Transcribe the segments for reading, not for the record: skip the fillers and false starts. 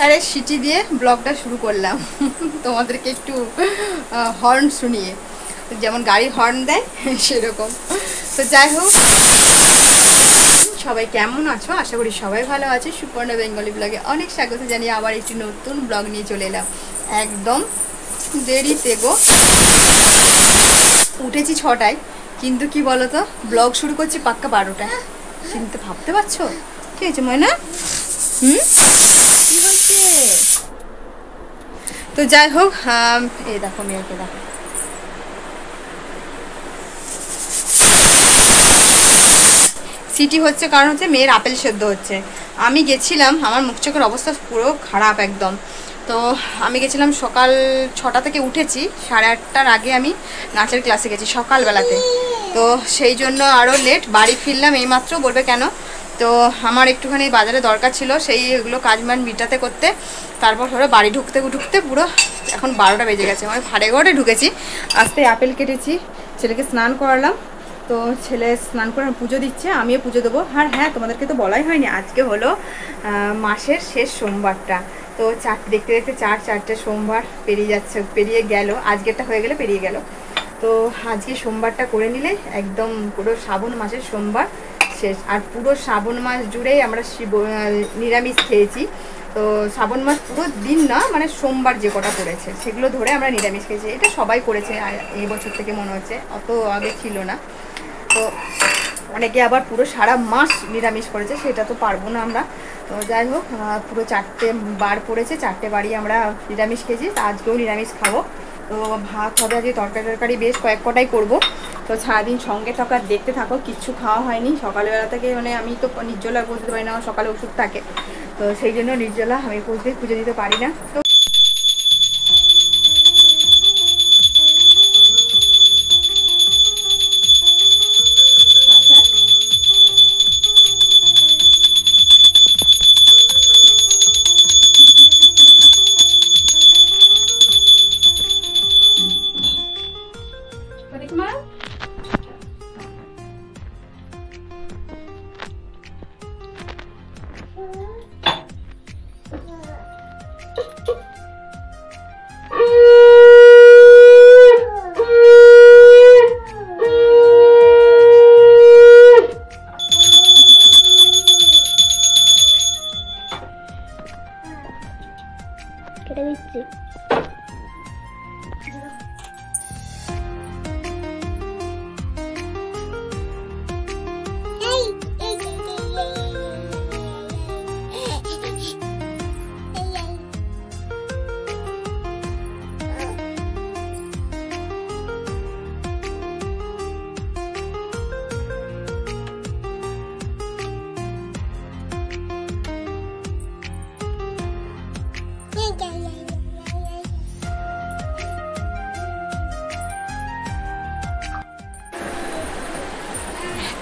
আরে সিটি দিয়ে ব্লগটা শুরু করলাম তোমাদেরকে একটু হর্ন শুনিয়ে, যেমন গাড়ি হর্ন দেয় সেরকম। তো যাই হোক, সবাই কেমন আছো? আশা করি সবাই ভালো আছে। সুপর্ণা বেঙ্গলি ব্লগে অনেক স্বাগত জানিয়ে আবার একটি নতুন ব্লগ নিয়ে চলে এলাম। একদম দেরিতে গো, উঠেছি 6টায়, কিন্তু কি বলতো ব্লগ শুরু করছি পাক্কা 12টায়। চিন্তা ভাবতে পারছো কি হয়েছে ময়না? কি হচ্ছে? তো যাই হোক, এই দেখো মেয়েকে দেখো, সিটি হচ্ছে কারণ হচ্ছে মেয়ের আপেল সেদ্ধ হচ্ছে। আমি গেছিলাম, আমার মুখ চোখের অবস্থা পুরো খারাপ একদম। তো আমি গেছিলাম সকাল 6টা থেকে উঠেছি, 8:30টার আগে আমি নাচের ক্লাসে গেছি সকালবেলাতে। তো সেই জন্য আরও লেট, বাড়ি ফিরলাম এইমাত্র। বলবে কেন? তো আমার একটুখানি বাজারে দরকার ছিল, সেইগুলো কাজমান মিটাতে করতে। তারপর ধরো বাড়ি ঢুকতে ঢুকতে পুরো এখন 12টা বেজে গেছে। আমি 11:30 ঢুকেছি। আস্তে আপেল কেটেছি, ছেলেকে স্নান করালাম। তো ছেলে স্নান করে পুজো দিচ্ছে, আমিও পুজো দেবো। আর হ্যাঁ, তোমাদেরকে তো বলাই হয়নি, আজকে হলো মাসের শেষ সোমবারটা। তো দেখতে দেখতে 4 সোমবার পেরিয়ে গেল। আজকেরটা হয়ে গেলে পেরিয়ে গেল। তো আজকে সোমবারটা করে নিলে একদম পুরো শ্রাবণ মাসের সোমবার শেষ। আর পুরো শ্রাবণ মাস জুড়েই আমরা নিরামিষ খেয়েছি। তো শ্রাবণ মাস পুরো দিন না, মানে সোমবার যে কটা পড়েছে সেগুলো ধরে আমরা নিরামিষ খেয়েছি। এটা সবাই করেছে এই বছর থেকে মনে হচ্ছে, অত আগে ছিল না। তো অনেকে আবার পুরো সারা মাস নিরামিষ করেছে, সেটা তো পারবো না আমরা। তো যাই হোক, পুরো 4টে বার পড়েছে, 4টে বারই আমরা নিরামিষ খেয়েছি। আজকেও নিরামিষ খাবো। তো ভাত হবে, আজকে তরকারি বেশ কয়েকটাই করবো। তো সারাদিন সঙ্গে থাকো আর দেখতে থাকো। কিচ্ছু খাওয়া হয়নি সকালবেলা থেকে, মানে আমি তো নির্জলা বসতে পারি না, আমার সকালে ওষুধ থাকে। তো সেই জন্য নির্জলা আমি পুজো দিতে পারি না। তো কেটে দিচ্ছি।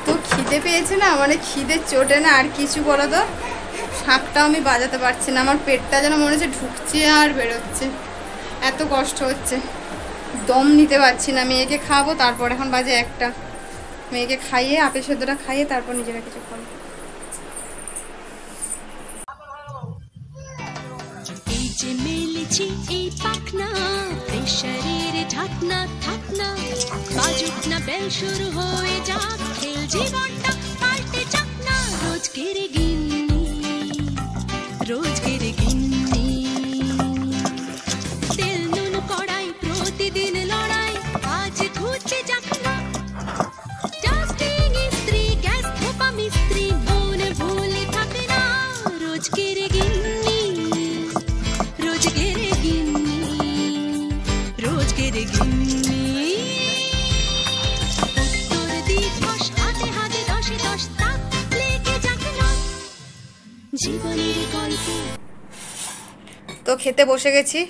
তো খিদে পেয়েছে না, মানে খিদের চোটে না আর কিছু বলো তো, শাঁখটাও আমি বাজাতে পারছি না। আমার পেটটা যেন মনে হচ্ছে ঢুকছে আর বেরোচ্ছে, এত কষ্ট হচ্ছে, দম নিতে পারছি না। মেয়েকে খাবো, তারপর এখন বাজে 1টা। মেয়েকে খাইয়ে আপেল সেদ্ধটা খাইয়ে তারপর নিজেরা কিছু খাবো। এই পাখনা প্রেশারের ঢাকনা থাকনা, বাজুক না বেল শুরু হয়ে যাক, খেল জীবনটা পাল্টে যাক না। রোজকের গিন্নি তেল নুন কড়াই, প্রতিদিন লড়াই, আজ ঘুরতে যাক না। ডাস্টিং ইস্ত্রি, গ্যাস ধোপা মিস্ত্রি, মন ভুলে থাকে না। রোজকের গিন্নি, তো খেতে বসে গেছি।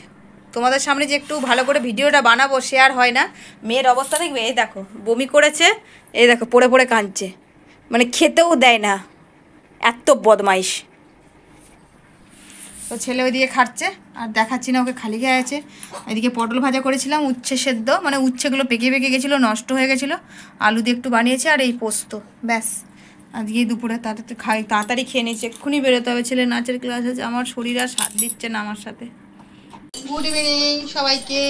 তোমাদের সামনে যে একটু ভালো করে ভিডিওটা বানাবো, শেয়ার হয় না। মেয়ের অবস্থা দেখবে, এই দেখো বমি করেছে, এই দেখো পড়ে পড়ে কাঁদছে, মানে খেতেও দেয় না, এত বদমাইশ। তো ছেলে ওইদিকে খাচ্ছে, আর দেখাচ্ছি না ওকে, খালি খেয়ে আছে। এদিকে পটল ভাজা করেছিলাম, উচ্ছে সেদ্ধ, মানে উচ্ছেগুলো পেকে পেকে গেছিলো, নষ্ট হয়ে গেছিলো, আলু দিয়ে একটু বানিয়েছে, আর এই পোস্ত, ব্যাস। আজকে দুপুরে তাড়াতাড়ি খেয়ে নিয়েছি, এক্ষুনি বেরোতে হবে, ছেলে নাচের ক্লাস আছে, আমার শরীর আর সাথ দিচ্ছে না আমার সাথে। গুড ইভিনিং সবাইকে।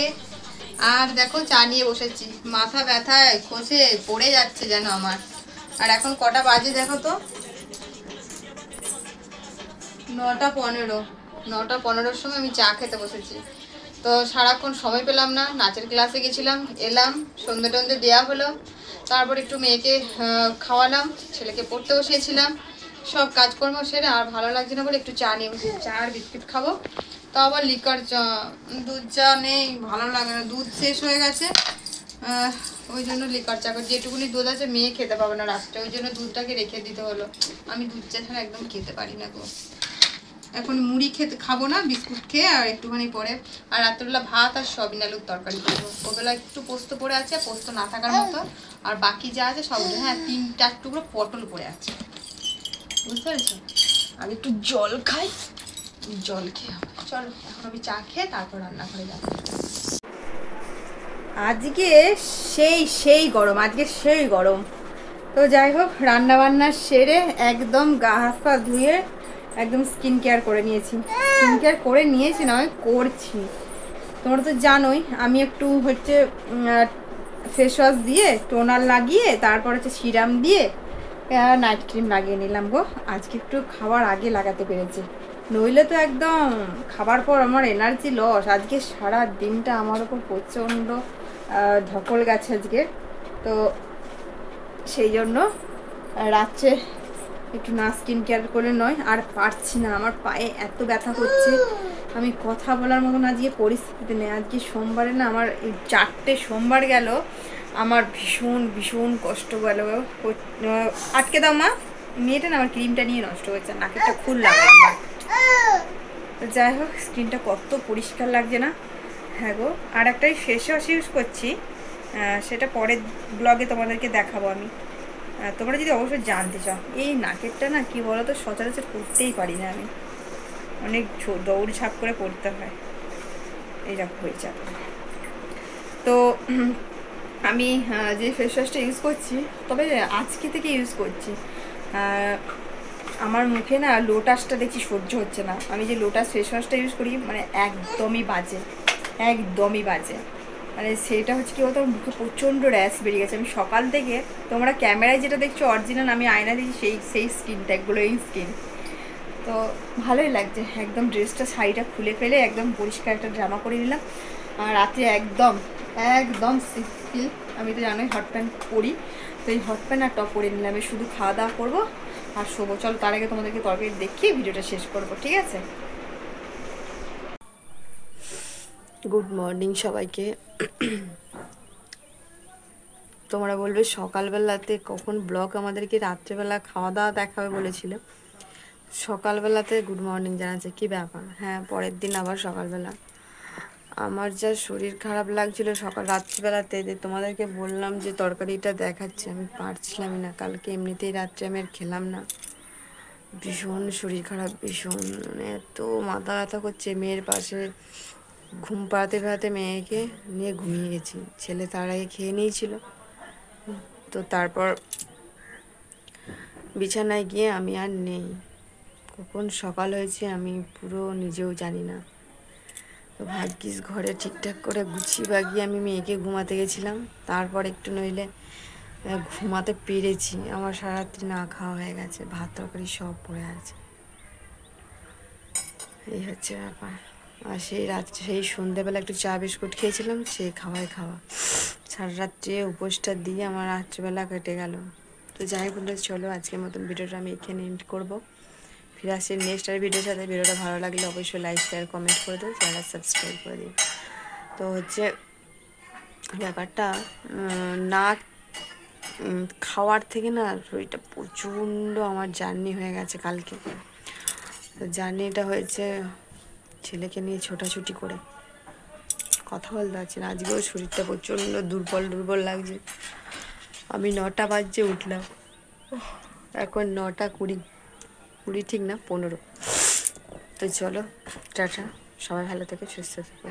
আর দেখো চা নিয়ে বসেছি, মাথা ব্যথায় খসে পড়ে যাচ্ছে যেন আমার। আর এখন কটা বাজে দেখো তো, 9:15। 9:15-র সময় আমি চা খেতে বসেছি। তো সারাক্ষণ সময় পেলাম না, নাচের ক্লাসে গেছিলাম, এলাম, সন্ধ্যে টন্ধে দেওয়া হলো, তারপর একটু মেয়েকে খাওয়ালাম, ছেলেকে পড়তে বসিয়েছিলাম, সব কাজকর্ম সেরে আর ভালো লাগছে না বলে একটু চা নিয়ে বসেছি। চা আর বিস্কিট খাবো, তো আবার লিকার চা, দুধ চা নেই, ভালো লাগে না, দুধ শেষ হয়ে গেছে, ওই জন্য লিকার চা করছি। যেটুকুনি দুধ আছে মেয়ে খেতে পাবে না রাত্রে, ওই জন্য দুধটাকে রেখে দিতে হলো। আমি দুধ চা ছাড়া একদম খেতে পারি না গো। এখন মুড়ি খাবো না, বিস্কুট খেয়ে আর একটুখানি পরে, আর রাত্রেবেলা ভাত আর সয়াবিন আলুর তরকারি করবো। ওবেলা একটু পোস্ত পড়ে আছে, পোস্ত না থাকার মতো, আর বাকি যা আছে সব, হ্যাঁ 3-4 টুকরো পটল পড়ে আছে, বুঝতে পেরেছো। আর একটু জল খাই, জল খেয়ে হবে। চলো এখন আমি চা খেয়ে তারপর রান্না করে যাবো। আজকে সেই গরম, আজকে সেই গরম। তো যাই হোক, রান্না বান্না সেরে একদম গা হাত পা ধুয়ে একদম স্কিন কেয়ার করে নিয়েছি। স্কিন কেয়ার করে নিয়েছি নয়, করছি। তোমরা তো জানোই আমি একটু হচ্ছে ফেস ওয়াশ দিয়ে, টোনার লাগিয়ে, তারপর হচ্ছে সিরাম দিয়ে নাইট ক্রিম লাগিয়ে নিলাম গো। আজকে একটু খাওয়ার আগে লাগাতে পেরেছি, নইলে তো একদম খাবার পর আমার এনার্জি লস। আজকে সারা দিনটা আমার ওপর প্রচণ্ড ধকল গেছে আজকে, তো সেই জন্য রাত্রে একটু না স্কিন কেয়ার করে নয়, আর পারছি না, আমার পায়ে এত ব্যথা করছে, আমি কথা বলার মতন আজকে পরিস্থিতিতে নেই। আজকে সোমবারে না, আমার এই 4টে সোমবার গেল, আমার ভীষণ ভীষণ কষ্ট গেল। আটকে দাও মা, মেয়েটা না আমার ক্রিমটা নিয়ে নষ্ট হচ্ছে, নাকেরটা খুল লাগে একবার। যাই হোক, স্কিনটা কত পরিষ্কার লাগছে না। হ্যাঁ গো, আর একটাই ফেস ওয়াশ ইউজ করছি, সেটা পরের ব্লগে তোমাদেরকে দেখাবো আমি। তোমরা যদি অবশ্যই জানতে চাও, এই নাকেরটা না কি বলো তো, সচরাচর করতেই পারি না আমি, অনেক দৌড় ঝাঁপ করে পড়তে হয়, এইরকম হয়ে যাবে। তো আমি যে ফেস ওয়াশটা ইউজ করছি, তবে আজকে থেকে ইউজ করছি, আমার মুখে না লোটাসটা দেখছি সহ্য হচ্ছে না। আমি যে লোটাস ফেস ওয়াশটা ইউজ করি, মানে একদমই বাজে, একদমই বাজে। মানে সেটা হচ্ছে কি বলতো, মুখে প্রচণ্ড র্যাশ বেরিয়ে গেছে। আমি সকাল থেকে, তোমরা ক্যামেরায় যেটা দেখছো অরিজিনাল, আমি আয়না দেখি সেই স্কিনটা, গ্লোয়িং স্কিন। তো ভালোই লাগছে একদম। ড্রেসটা, শাড়িটা খুলে ফেলে একদম পরিষ্কার একটা জামা করে নিলাম, আর রাতে একদম একদম সিম্পল, আমি তো জানোই হট প্যান্ট পরি, তো এই হট প্যান্ট আর টপ পরে নিলাম। আমি শুধু খাওয়া দাওয়া করবো আর শোবো। চলো তার আগে তোমাদেরকে তরকারি দেখিয়ে ভিডিওটা শেষ করবো, ঠিক আছে? গুড মর্নিং সবাইকে। তোমরা বলবে সকালবেলাতে কখন ব্লগ, আমাদেরকে রাত্রেবেলা খাওয়া দাওয়া দেখাবে বলেছিল, সকালবেলাতে গুড মর্নিং জানাচ্ছে, কি ব্যাপার? হ্যাঁ, পরের দিন আবার সকালবেলা। আমার যা শরীর খারাপ লাগছিল রাত্রিবেলাতে, যে তোমাদেরকে বললাম যে তরকারিটা দেখাচ্ছি, আমি পারছিলামই না। কালকে এমনিতেই রাত্রে আমি আর খেলাম না, ভীষণ শরীর খারাপ, ভীষণ, মানে এত মাথা ব্যথা করছে। মেয়ের পাশে ঘুম পাড়াতে মেয়েকে নিয়ে ঘুমিয়ে গেছি, ছেলে তার আগে খেয়ে নিয়েছিল। তো তারপর বিছানায় গিয়ে আমি আর নেই, কখন সকাল হয়েছে আমি পুরো নিজেও জানি না। তো ভাগ্যিস ঘরে ঠিকঠাক করে গুছিয়ে বাগিয়ে আমি মেয়েকে ঘুমাতে গেছিলাম, তারপর একটু নইলে ঘুমাতে পেরেছি। আমার সারারাত্রি না খাওয়া হয়ে গেছে, ভাত তরকারি সব পড়ে আছে, এই হচ্ছে ব্যাপার। আর সেই সন্ধ্যেবেলা একটু চা বিস্কুট খেয়েছিলাম, সেই খাওয়া সারা রাত্রে উপোসটা দিয়ে আমার রাত্রিবেলা কেটে গেল। তো যাই বলে চলো, আজকের মতন ভিডিওটা আমি এখানে এন্ড করবো। ফিরে আসছি নেক্সট আর ভিডিওর সাথে। ভিডিওটা ভালো লাগলে অবশ্যই লাইক শেয়ার কমেন্ট করে দিও, চ্যানেল সাবস্ক্রাইব করে দিও। তো হচ্ছে ব্যাপারটা, না খাওয়ার থেকে না শরীরটা প্রচণ্ড আমার জার্নি হয়ে গেছে কালকে। তো জার্নিটা হয়েছে ছেলেকে নিয়ে ছোটাছুটি করে, কথা বলতে পারছি না। আজকেও শরীরটা প্রচণ্ড দুর্বল লাগছে। আমি 9টা বাজে উঠলাম, এখন 9:20 ঠিক না 15। তো চলো টাটা, সবাই ভালো থেকে সুস্থ থেকে।